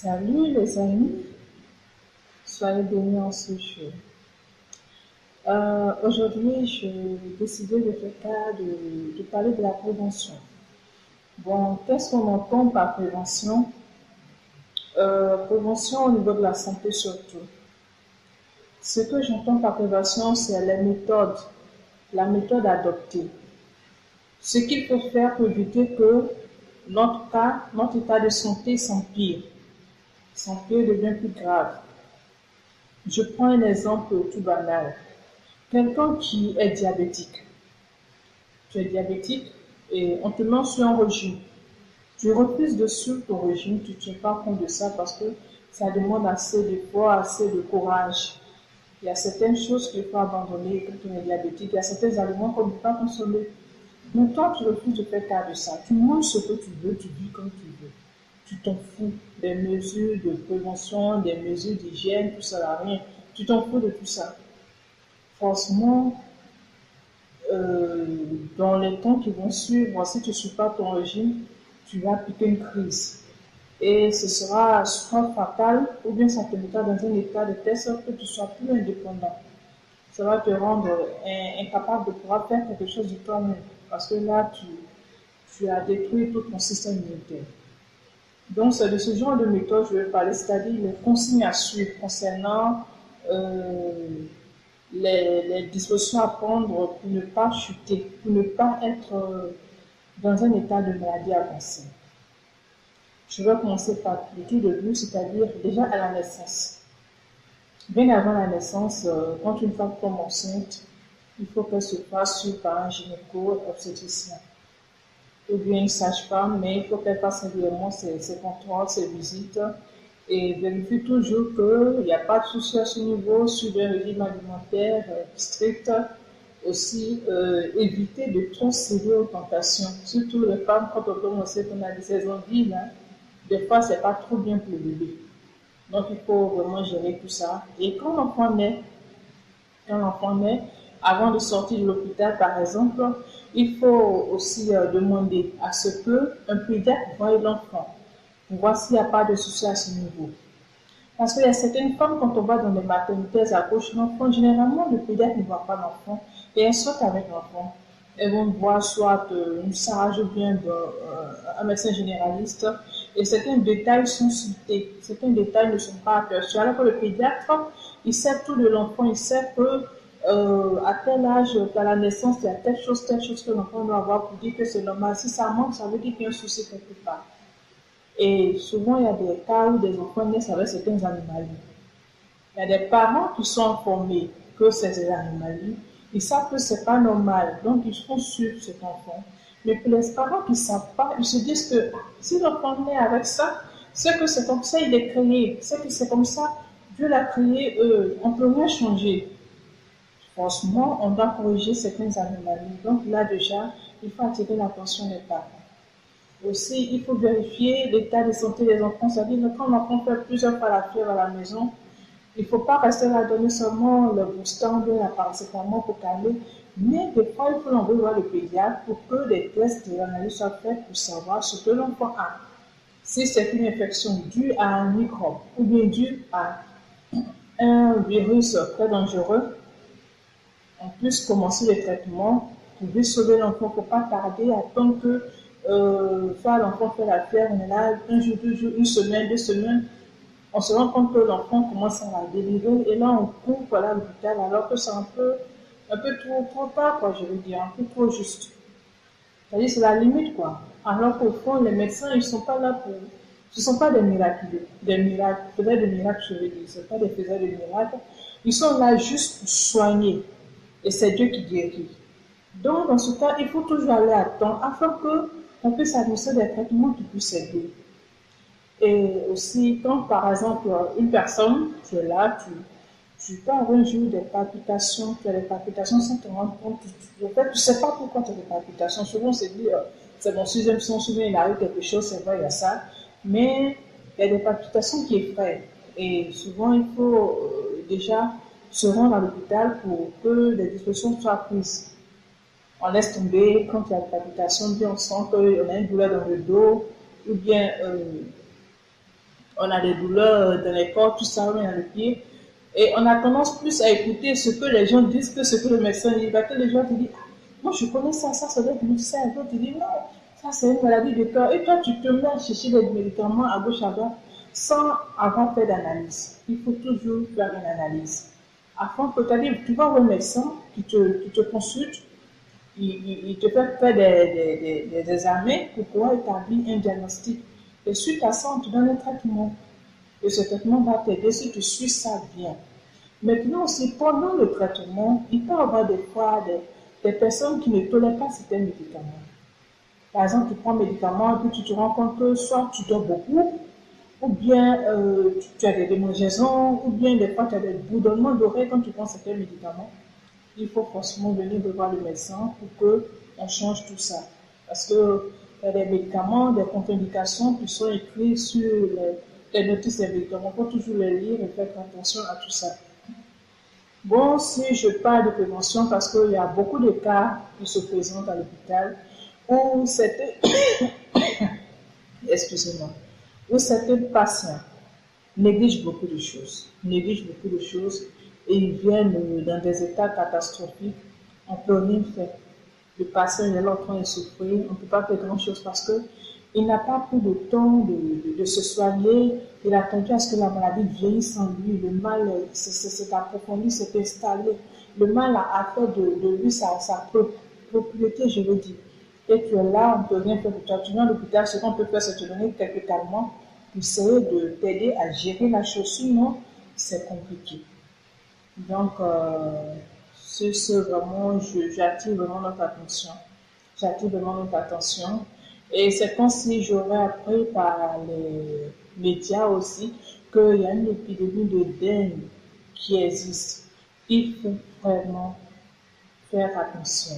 Salut les amis, soyez bénis en ce jour. Aujourd'hui, j'ai décidé de faire cas de parler de la prévention. Bon, qu'est-ce qu'on entend par prévention? Prévention au niveau de la santé surtout. Ce que j'entends par prévention, c'est la méthode adoptée. Ce qu'il faut faire pour éviter que notre état de santé s'empire devient plus grave. Je prends un exemple tout banal. Quelqu'un qui est diabétique, tu es diabétique et on te met sur un régime. Tu refuses de suivre ton régime, tu ne tiens pas compte de ça parce que ça demande assez d'efforts, assez de courage. Il y a certaines choses qu'il faut abandonner quand on est diabétique, il y a certains aliments qu'on ne peut pas consommer. Mais toi, tu refuses de faire cas de ça. Tu manges ce que tu veux, tu vis comme tu veux. Tu t'en fous des mesures de prévention, des mesures d'hygiène, tout ça, là, rien. Tu t'en fous de tout ça. Franchement, euh, dans les temps qui vont suivre, si tu ne suis pas ton régime, tu vas piquer une crise. Et ce sera soit fatal, ou bien ça te mettra dans un état de telle sorte que tu sois plus indépendant. Ça va te rendre incapable de pouvoir faire quelque chose de toi-même. Parce que là, tu as détruit tout ton système immunitaire. Donc, c'est de ce genre de méthode que je vais parler, c'est-à-dire les consignes à suivre concernant euh, les dispositions à prendre pour ne pas chuter, pour ne pas être dans un état de maladie avancée. Je vais commencer par le tout début, c'est-à-dire déjà à la naissance. Bien avant la naissance, quand une femme tombe enceinte, il faut qu'elle se fasse suivre par un gynéco-obstétricien ou bien une sage-femme, mais il faut qu'elle fasse régulièrement ses contrôles, ses visites et vérifie toujours qu'il n'y a pas de souci à ce niveau, suivre un régime alimentaire strict. Aussi, éviter de trop céder aux tentations. Surtout les femmes, quand on commence qu'on a des envies, là, des fois, c'est pas trop bien pour le bébé. Donc, il faut vraiment gérer tout ça. Et quand l'enfant naît, avant de sortir de l'hôpital, par exemple, il faut aussi demander à ce qu'un pédiatre voie l'enfant pour voir s'il n'y a pas de souci à ce niveau. Parce qu'il y a certaines femmes, quand on va dans les maternités, elles accouchent l'enfant. Généralement, le pédiatre ne voit pas l'enfant et elles sortent avec l'enfant. Elles vont voir soit une sage ou bien un médecin généraliste et certains détails sont cités. Certains détails ne sont pas aperçus. Alors que le pédiatre, il sait tout de l'enfant. Il sait que à tel âge, à la naissance, il y a telle chose que l'enfant doit avoir pour dire que c'est normal. Si ça manque, ça veut dire qu'il y a un souci quelque part. Et souvent, il y a des cas où des enfants naissent avec certains anomalies. Il y a des parents qui sont informés que c'est des anomalies. Ils savent que c'est pas normal, donc ils font suivre cet enfant. Mais pour les parents qui ne savent pas, ils se disent que si l'enfant naît avec ça, c'est que c'est comme ça, il est créé. C'est que c'est comme ça, Dieu l'a créé, on ne peut rien changer. Franchement, on doit corriger certaines anomalies. Donc là déjà, il faut attirer l'attention des parents. Aussi, il faut vérifier l'état de santé des enfants. C'est-à-dire que quand l'enfant fait plusieurs fois la fièvre à la maison, il ne faut pas rester là à donner seulement le boostant de la paracétamol pour calmer. Mais des fois, il faut l'envoyer voir le pédiatre pour que les tests de l'analyse soient faits pour savoir ce que l'enfant a. Si c'est une infection due à un microbe ou bien due à un virus très dangereux, on puisse commencer le traitement pour sauver l'enfant. Il ne faut pas tarder, attendre que l'enfant fait la fièvre, on est là un jour, 2 jours, une semaine, 2 semaines. On se rend compte que l'enfant commence à la délivrer et là on court à l'hôpital alors que c'est un peu trop tard, quoi, je veux dire, un peu trop juste. C'est-à-dire c'est la limite, quoi. Alors qu'au fond, les médecins, ils ne sont pas là pour. Ce ne sont pas des miracles, faiseurs de miracles, je veux dire, ce ne sont pas des faiseurs de miracles. Ils sont là juste pour soigner. Et c'est Dieu qui guérit. Donc, dans ce cas, il faut toujours aller à temps afin qu'on puisse administrer des traitements qui puissent aider. Et aussi, quand par exemple, une personne, tu es là, tu peux avoir un jour des palpitations, tu as des palpitations sans te rendre compte. En fait, tu ne sais pas pourquoi tu as des palpitations. Souvent, on se dit, c'est mon sixième sens, souvent il arrive quelque chose, c'est vrai, il y a ça. Mais il y a des palpitations qui effraient. Et souvent, il faut déjà se rendre à l'hôpital pour que les dispositions soient prises. On laisse tomber quand il y a des palpitations, bien on sent qu'on a une douleur dans le dos, ou bien on a des douleurs dans les corps, tout ça, on a le pied. Et on a tendance plus à écouter ce que les gens disent que ce que le médecin dit. Parce que les gens te disent, ah, moi je connais ça, ça doit être du ça. Et toi tu dis, non, ça c'est une maladie de cœur. Et toi tu te mets à chercher des médicaments à gauche, à droite, sans avoir fait d'analyse. Il faut toujours faire une analyse. Afin que tu vas voir un médecin qui te consulte, il te fait faire des examens pour pouvoir établir un diagnostic. Et suite à ça, on te donne un traitement. Et ce traitement va t'aider si tu suis ça bien. Maintenant aussi, pendant le traitement, il peut y avoir des fois des personnes qui ne tolèrent pas certains médicaments. Par exemple, tu prends un médicament et puis tu te rends compte que soit tu dors beaucoup, ou bien tu as des démangeaisons, ou bien des fois tu as des bourdonnements d'oreilles quand tu prends certains médicaments. Il faut forcément venir voir le médecin pour qu'on change tout ça. Parce que il y a des médicaments, des contre-indications qui sont écrites sur les notices des médicaments. Il faut toujours les lire et faire attention à tout ça. Bon, si je parle de prévention, parce qu'il y a beaucoup de cas qui se présentent à l'hôpital où certains, excusez-moi, où certains patients négligent beaucoup de choses, et ils viennent dans des états catastrophiques. On ne peut rien faire. Le patient est là en train de souffrir, on ne peut pas faire grand chose parce qu'il n'a pas pris le temps de se soigner. Il a attendu à ce que la maladie vieillisse en lui. Le mal s'est approfondi, s'est installé. Le mal a fait de lui sa propriété, je veux dire. Et tu es là, on ne peut rien faire pour toi. Tu viens à l'hôpital, ce qu'on peut faire, c'est te donner quelques calmants pour essayer de t'aider à gérer la chose. Sinon, c'est compliqué. Donc, c'est vraiment, j'attire vraiment notre attention. J'attire vraiment notre attention. Et c'est comme si j'aurais appris par les médias aussi qu'il y a une épidémie de dengue qui existe. Il faut vraiment faire attention.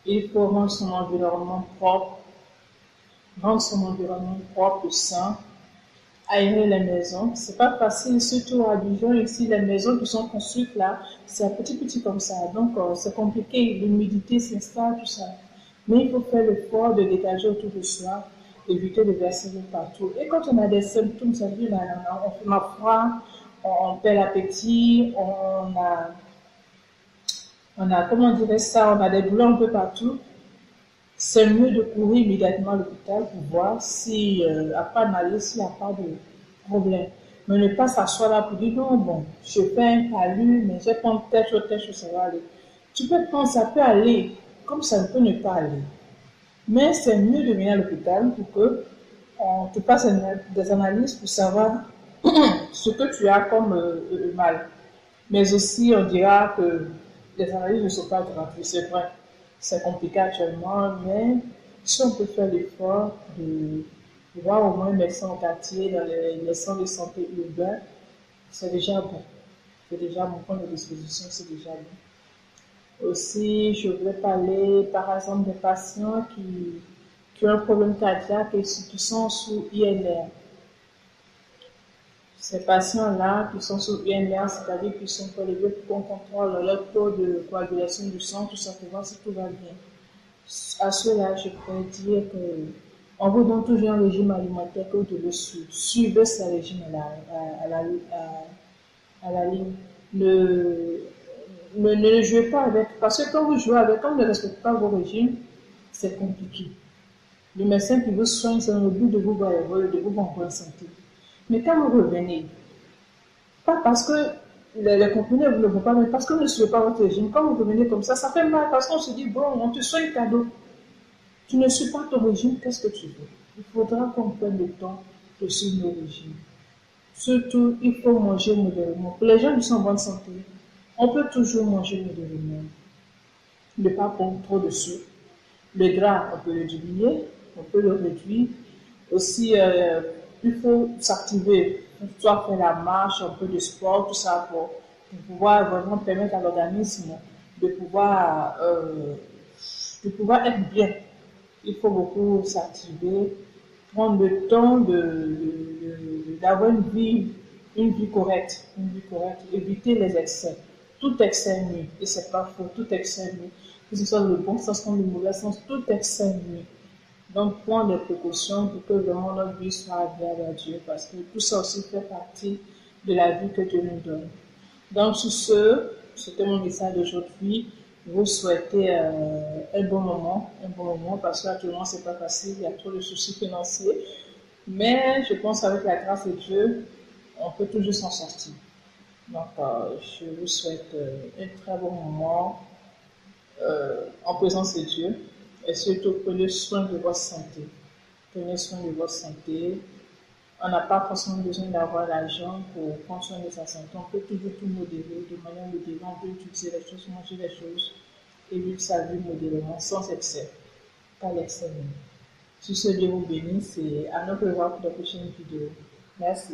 Il faut rendre son environnement propre, sain, aérer les maisons. C'est pas facile, surtout à Abidjan, ici, les maisons qui sont construites là, c'est un petit comme ça. Donc, c'est compliqué, l'humidité s'installe, tout ça. Mais il faut faire l'effort de dégager autour de soi, éviter de verser l'eau partout. Et quand on a des symptômes, ça veut dire on a froid, on perd l'appétit, comment on dirait ça, on a des douleurs un peu partout. C'est mieux de courir immédiatement à l'hôpital pour voir s'il n'y a pas d'analyse, s'il n'y a pas de problème. Mais ne pas s'asseoir là pour dire non, bon, je fais un palu, mais je vais prendre telle chose, ça va aller. Tu peux prendre, ça peut aller, comme ça ne peut ne pas aller. Mais c'est mieux de venir à l'hôpital pour que on te fasse des analyses pour savoir ce que tu as comme mal. Mais aussi, on dira que les analyses ne sont pas gratuites, c'est vrai. C'est compliqué actuellement, mais si on peut faire l'effort de voir au moins un médecin au quartier, dans les centres de santé urbains, c'est déjà bon. C'est déjà bon. Prendre les dispositions, c'est déjà bon. Aussi, je voudrais parler par exemple des patients qui ont un problème cardiaque et qui sont sous INR. Ces patients-là qui sont sous INR, c'est-à-dire qu'ils sont prélevés pour qu'on contrôle leur taux de coagulation du sang, tout simplement, si tout va bien. À cela, je pourrais dire que on vous donne toujours un régime alimentaire que vous devez suivre. Suivez ce régime à la ligne. Ne jouez pas avec, parce que quand vous jouez avec, quand vous ne respectez pas vos régimes, c'est compliqué. Le médecin qui vous soigne, c'est dans le but de vous voir heureux, de vous voir en bonne santé. Mais quand vous revenez, pas parce que les comprimés ne vont pas, mais parce que vous ne suivez pas votre régime, quand vous revenez comme ça fait mal, parce qu'on se dit, bon, on te soigne cadeau. Tu ne suis pas ton régime, qu'est-ce que tu veux? Il faudra qu'on prenne le temps de suivre nos régimes. Surtout, il faut manger modérément. Pour les gens qui sont en bonne santé, on peut toujours manger modérément. Ne pas prendre trop de sucre. Le gras, on peut le diminuer, on peut le réduire. Aussi, il faut s'activer, soit faire la marche, un peu de sport, tout ça pour pouvoir vraiment permettre à l'organisme de pouvoir être bien. Il faut beaucoup s'activer, prendre le temps d'avoir une vie correcte, éviter les excès. Tout excès nuit, et c'est pas faux, tout excès nuit. Que ce soit le bon sens comme le mauvais sens, tout excès nuit. Donc, prendre des précautions pour que vraiment notre vie soit agréable à Dieu, parce que tout ça aussi fait partie de la vie que Dieu nous donne. Donc, sur ce, c'était mon message d'aujourd'hui. Je vous souhaiter un bon moment, parce qu'actuellement, c'est pas facile, il y a trop de soucis financiers. Mais je pense qu'avec la grâce de Dieu, on peut toujours s'en sortir. Donc, je vous souhaite un très bon moment en présence de Dieu. Et surtout, prenez soin de votre santé. Prenez soin de votre santé. On n'a pas forcément besoin d'avoir l'argent pour prendre soin de sa santé. On peut toujours tout modérer, de manière modérée. On peut utiliser les choses, manger les choses et vivre sa vie modérément, sans excès. Pas l'excès même. Sur ce, Dieu vous bénisse et à nous revoir pour la prochaine vidéo. Merci.